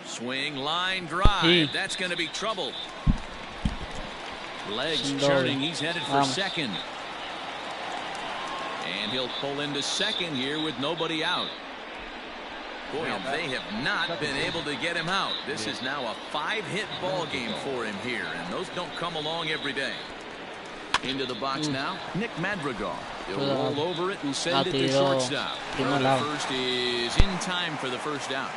Swing, line drive. That's going to be trouble. Legs churning. He's headed for second. And he'll pull into second here with nobody out. Boy, and they have not been able to get him out. This is now a 5-hit ball game for him here, and those don't come along every day. Into the box now, Nick Madrigal. He'll roll over it and send it to shortstop. The first is in time for the first out.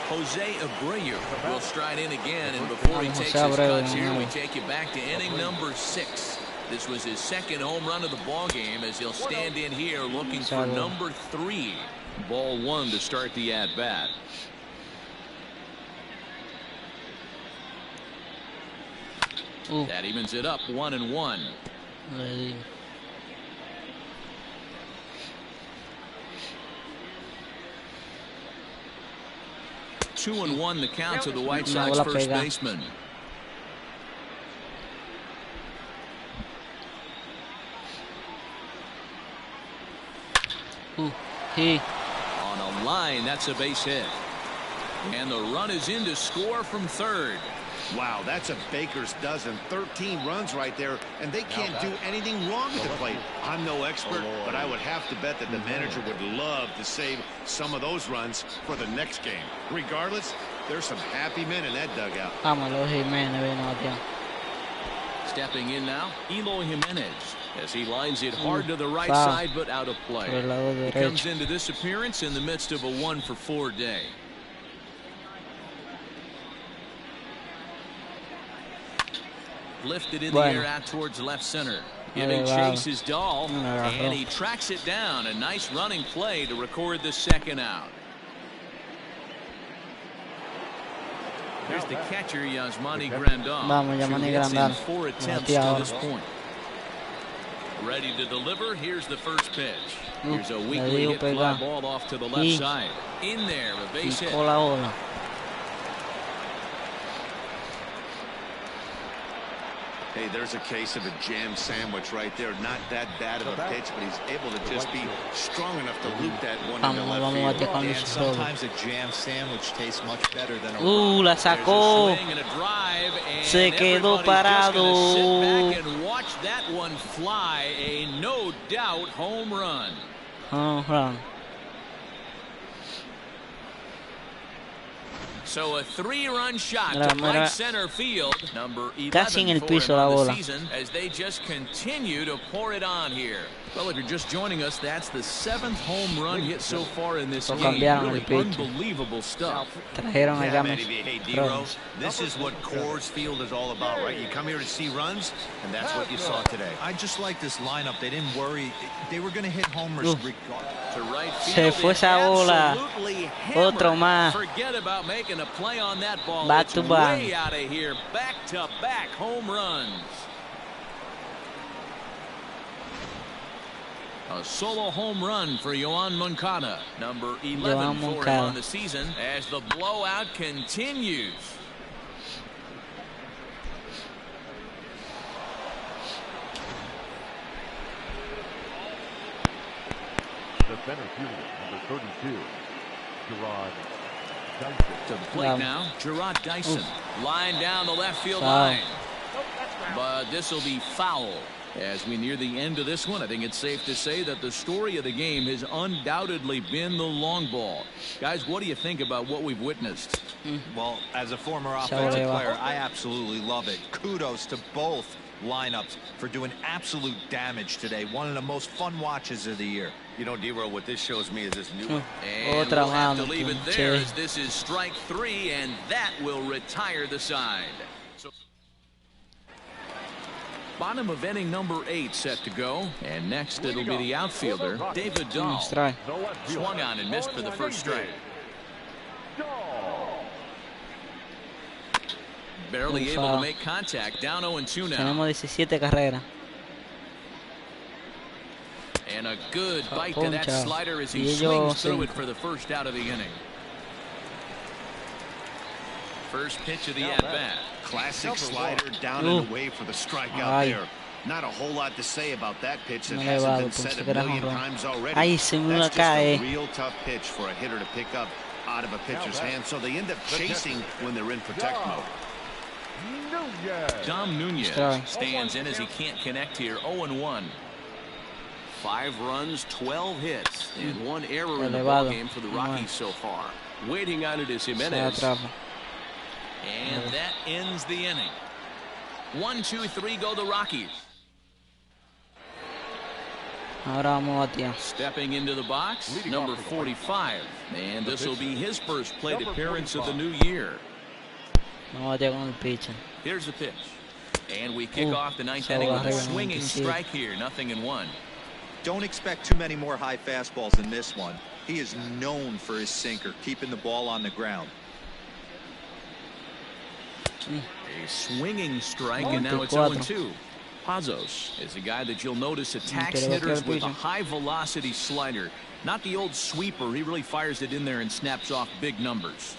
Jose Abreu will stride in again, and before he takes his cuts here, we take you back to inning number 6. This was his second home run of the ball game as he'll stand in here looking for number 3. Ball 1 to start the at-bat. That evens it up 1-1. 2-1 the count to the White Sox first baseman. On a line, that's a base hit. And the run is in to score from third. Wow, that's a baker's dozen. 13 runs right there, and they can't do anything wrong at the plate. I'm no expert, but I would have to bet that the manager would love to save some of those runs for the next game. Regardless, there's some happy men in that dugout. Stepping in now, Eloy Jimenez, as he lines it hard to the right side, but out of play. He comes into this appearance in the midst of a 1-for-4 day. Lifted in the air out towards left center. Giving chase is Dahl, and he tracks it down. A nice running play to record the second out. Here's the catcher, Yasmani Grandal. In 4 attempts to this point. Ready to deliver. Here's the first pitch. Here's a weakly hit fly ball off to the left side. In there, a base hit. Hey, there's a case of a jam sandwich right there. Not that bad of a pitch, but he's able to just be strong enough to loop that one into left field. And sometimes a jam sandwich tastes much better than a la sacó. Se quedó parado. Sit back and watch that one fly. A no doubt home run. So a 3-run shot to right center field. Number 11 for him on the season as they just continue to pour it on here. Well, if you're just joining us, that's the 7th home run hit so far in this game. Really unbelievable stuff. Yeah, man, hey, D-Rose, this is what Coors Field is all about, right? You come here to see runs, and that's what you saw today. I just like this lineup. They didn't worry. They were going to hit homers regardless. To right Se field, fue esa bola. Otro más. Forget about making a play on that ball. Back it's to back. Way out of here. Back-to-back home runs. A solo home run for Yoan Moncada, number 11 for him on the season, as the blowout continues. The center fielder, number 32, Gerard Dyson. To the plate now, Gerard Dyson. Line down the left field line. But this will be foul. As we near the end of this one, I think it's safe to say that the story of the game has undoubtedly been the long ball. Guys, what do you think about what we've witnessed? Well, as a former offensive player, I absolutely love it. Kudos to both lineups for doing absolute damage today. One of the most fun watches of the year. You know, D-Row, what this shows me is this new one. And we'll have to leave it there as this is strike 3, and that will retire the side. Bottom of inning number 8 set to go. And next it'll be the outfielder, David Dahl. Swung on and missed for the first strike. Barely able to make contact. Down 0-2 now. Tenemos 17 carreras. And a good bite to that slider as he swings through it for the first out of the inning. First pitch of the at-bat. Classic slider down and away for the strikeout there. Not a whole lot to say about that pitch that hasn't been said a million times already. That's just a real tough pitch for a hitter to pick up out of a pitcher's hand, so they end up chasing when they're in protect mode. Dom Nunez stands in as he can't connect here. 0-1. 5 runs, 12 hits, and 1 error in the ballgame for the Rockies so far. Waiting on it is Jimenez. And that ends the inning. 1, 2, 3 go the Rockies. Stepping into the box, number 45. And this will be his first plate appearance of the new year. Here's the pitch. And we kick off the 9th inning with a swinging strike here. 0-1. Don't expect too many more high fastballs than this one. He is known for his sinker, keeping the ball on the ground. A swinging strike, and now it's 0-2. Pazos is a guy that you'll notice attacks hitters with a high-velocity slider. Not the old sweeper. He really fires it in there and snaps off big numbers.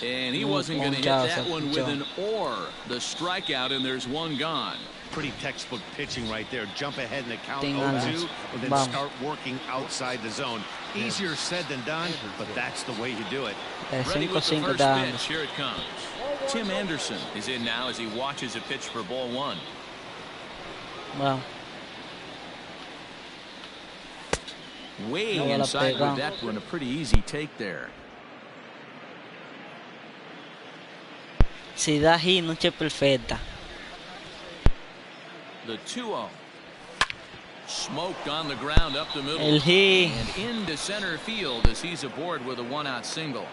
And he wasn't going to hit that one with an or. The strikeout, and there's 1 gone. Pretty textbook pitching right there. Jump ahead in the count 0-2, and then start working outside the zone. Easier said than done, but that's the way you do it. Ready with the first pitch. Here it comes. Tim Anderson is in now as he watches a pitch for ball 1. Wow. Way inside with that one. A pretty easy take there. Si da hit, noche perfecta. The 2-0. Smoked on the ground up the middle. El hit. And into center field as he's aboard with a 1-out single.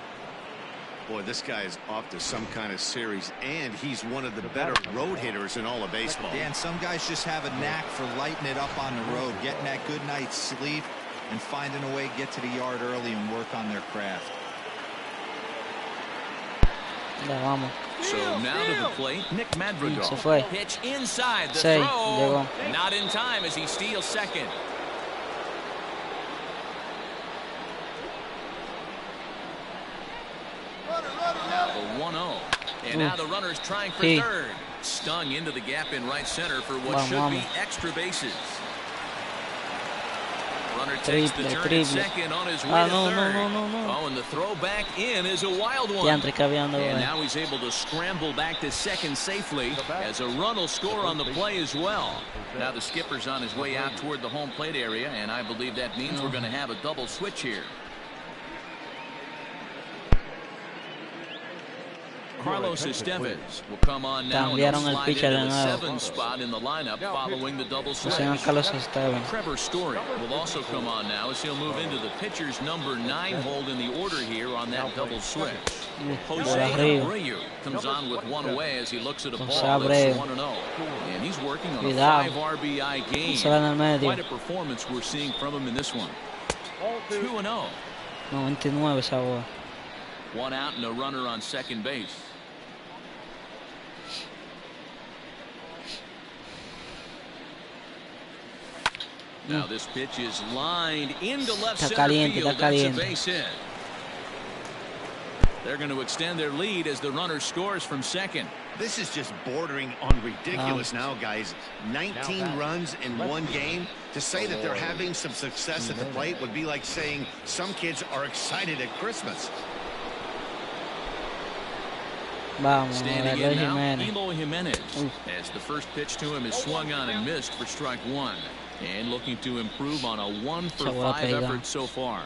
Boy, this guy is off to some kind of series, and he's one of the better road hitters in all of baseball. Dan, some guys just have a knack for lighting it up on the road, getting that good night's sleep, and finding a way to get to the yard early and work on their craft. So now to the plate, Nick Madrigal. Pitch inside the throw. Not in time as he steals second. Now the 1-0. And now the runner's trying for third. Stung into the gap in right center for what should be extra bases. Runner takes the turn at second on his way to third. Oh, and the throw back in is a wild one. And now he's able to scramble back to second safely as a run will score on the play as well. Now the skipper's on his way out toward the home plate area, and I believe that means we're going to have a double switch here. Carlos Estevez will come on now and slide into the 7th spot in the lineup following the double switch. Trevor Story will also come on now as he'll move into the pitcher's number 9 hold in the order here on that double switch. Jose Abreu comes on with 1 away as he looks at a ball that's 1-0. And he's working on a 5 RBI game. Quite a performance we're seeing from him in this one. 2-0. 99 esa bola. 1 out and a runner on second base. Now this pitch is lined into left center field. That's a base hit. They're going to extend their lead as the runner scores from second. This is just bordering on ridiculous now, guys. 19 runs in 1 game. To say that they're having some success at the plate would be like saying some kids are excited at Christmas. Standing in now, Eloy Jimenez, as the first pitch to him is swung on and missed for strike 1. And looking to improve on a 1-for-5 effort so far.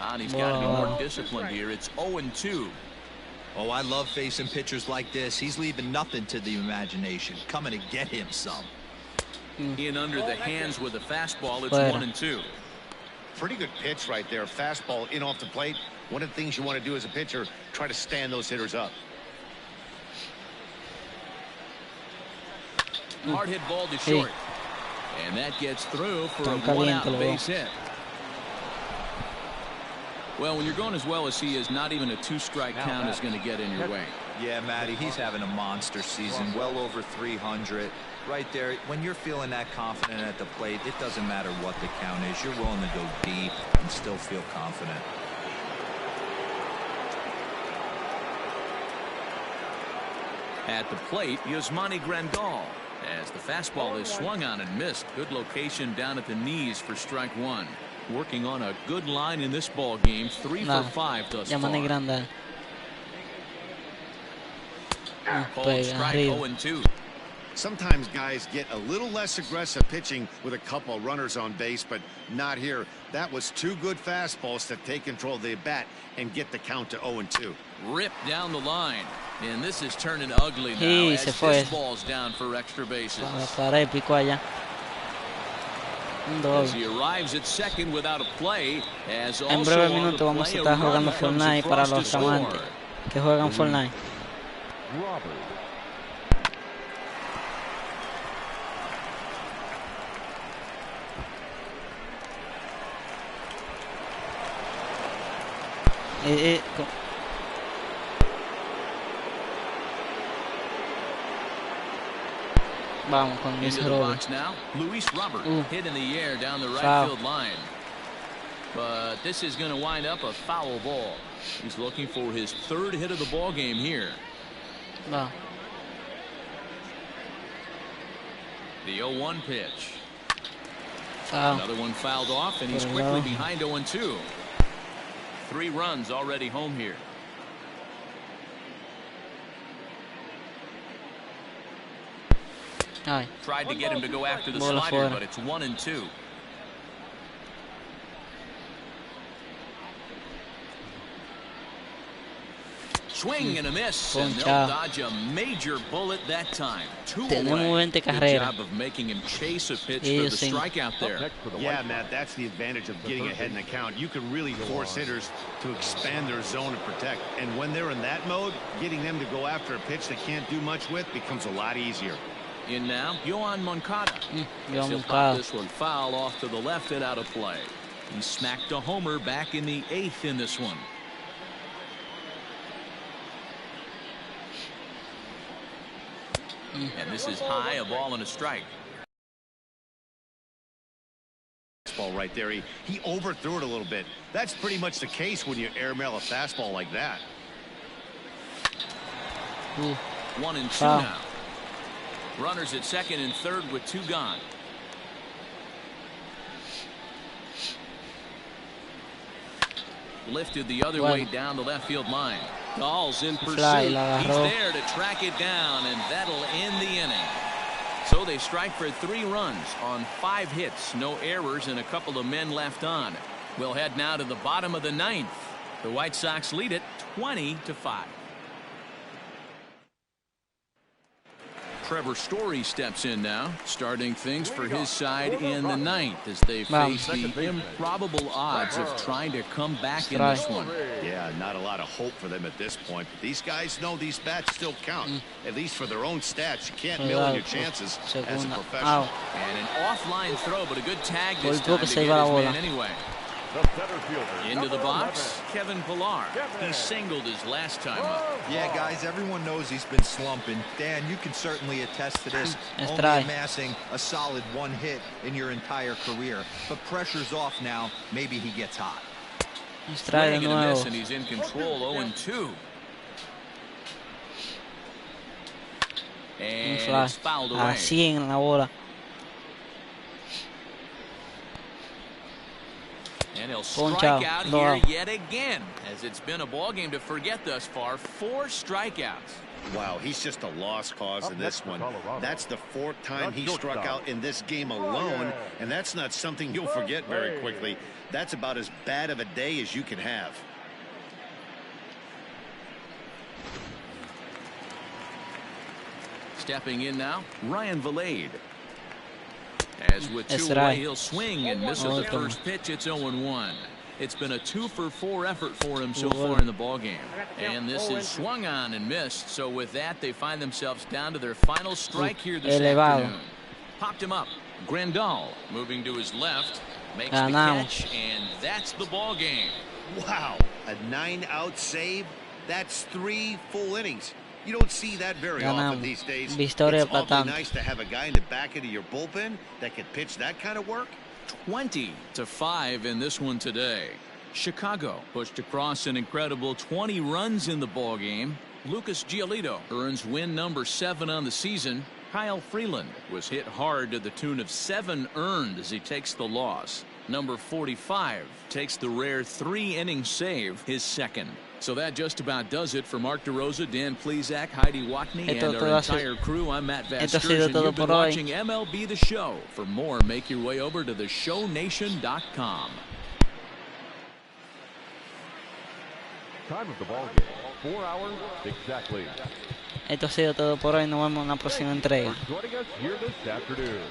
And he's got to be more disciplined here. It's 0-2. Oh, I love facing pitchers like this. He's leaving nothing to the imagination. Coming to get him some. In under the hands with a fastball. It's 1-2. Pretty good pitch right there. Fastball in off the plate. One of the things you want to do as a pitcher, try to stand those hitters up. Hard hit ball to short. And that gets through for a one-out base hit. Well, when you're going as well as he is, not even a 2-strike count is going to get in your way. Yeah, Matty, he's having a monster season, well over 300. Right there, when you're feeling that confident at the plate, it doesn't matter what the count is. You're willing to go deep and still feel confident. At the plate, Yasmani Grandal, as the fastball is swung on and missed. Good location down at the knees for strike one. Working on a good line in this ball game. 3 for 5 thus far. Grandal. Cold strike 0-2. Sometimes guys get a little less aggressive pitching with a couple runners on base, but not here. That was 2 good fastballs to take control of the bat and get the count to 0-2. Ripped down the line, and this is turning ugly now as this ball's down for extra bases. As he arrives at second without a play, as en breve minuto vamos a estar jugando Fortnite para los amantes que juegan Fortnite. Vamos con Luis Robert. Luis Robert hit in the air down the right field line. But this is going to wind up a foul ball. He's looking for his 3rd hit of the ball game here. Wow. The 0-1 pitch. Foul. Another one fouled off, and he's quickly behind 0-2. 3 runs already home here. Tried to get him to go after the slider, but it's 1-2. Swing and a miss, and they'll dodge a major bullet that time. 2 away. Good job of making him chase a pitch for the strikeout there. Yeah, Matt, that's the advantage of getting ahead in the count. You can really force hitters to expand their zone and protect. And when they're in that mode, getting them to go after a pitch they can't do much with becomes a lot easier. In now, Yohan Moncada. He'll pop this one foul off to the left and out of play. He smacked a homer back in the 8th in this one. And this is high, a ball and a strike. Ball right there. He overthrew it a little bit. That's pretty much the case when you airmail a fastball like that. 1-2 now. Runners at second and third with 2 gone. Lifted the other way down the left field line. Dahl's in pursuit. He's there to track it down, and that'll end the inning. So they strike for 3 runs on 5 hits, no errors, and a couple of men left on. We'll head now to the bottom of the 9th. The White Sox lead it 20-5. Trevor Story steps in now, starting things for his side in the 9th as they face the improbable odds of trying to come back in this one. Yeah, not a lot of hope for them at this point. But these guys know these bats still count, at least for their own stats. You can't mill in your chances as a professional. And an offline throw, but a good tag this time to get his man anyway. Into the box, Kevin Pillar. He singled his last time up. Yeah, guys, everyone knows he's been slumping. Dan, you can certainly attest to this. Only amassing a solid 1 hit in your entire career. But pressure's off now. Maybe he gets hot. Swing and a miss, and he's in control. 0-2. And it's fouled away. Así en la bola. And he'll strike out here yet again, as it's been a ball game to forget thus far. 4 strikeouts. Wow, he's just a lost cause in this one. That's the 4th time he struck out in this game alone, and that's not something you'll forget very quickly. That's about as bad of a day as you can have. Stepping in now, Ryan Valade. As with 2 away, he'll swing and miss at the first pitch. It's 0-1. It's been a 2-for-4 effort for him so far in the ball game. And this is swung on and missed. So with that, they find themselves down to their final strike here this afternoon. Popped him up. Grandal moving to his left. Makes the catch, and that's the ball game. Wow, a 9-out save. That's 3 full innings. You don't see that very often these days. It's awfully nice to have a guy in the back end of your bullpen that can pitch that kind of work. 20-5 in this one today. Chicago pushed across an incredible 20 runs in the ball game. Lucas Giolito earns win number 7 on the season. Kyle Freeland was hit hard to the tune of 7 earned as he takes the loss. Number 45 takes the rare 3-inning save, his second. So that just about does it for Mark DeRosa, Dan Plesac, Heidi Watney, and our entire crew. I'm Matt Vasgersian. You've been watching MLB The Show. For more, make your way over to theshownation.com. Time of the ball game, 4 hours exactly. Esto ha sido todo por hoy. Nos vemos en la próxima entrega. Joining us here this afternoon.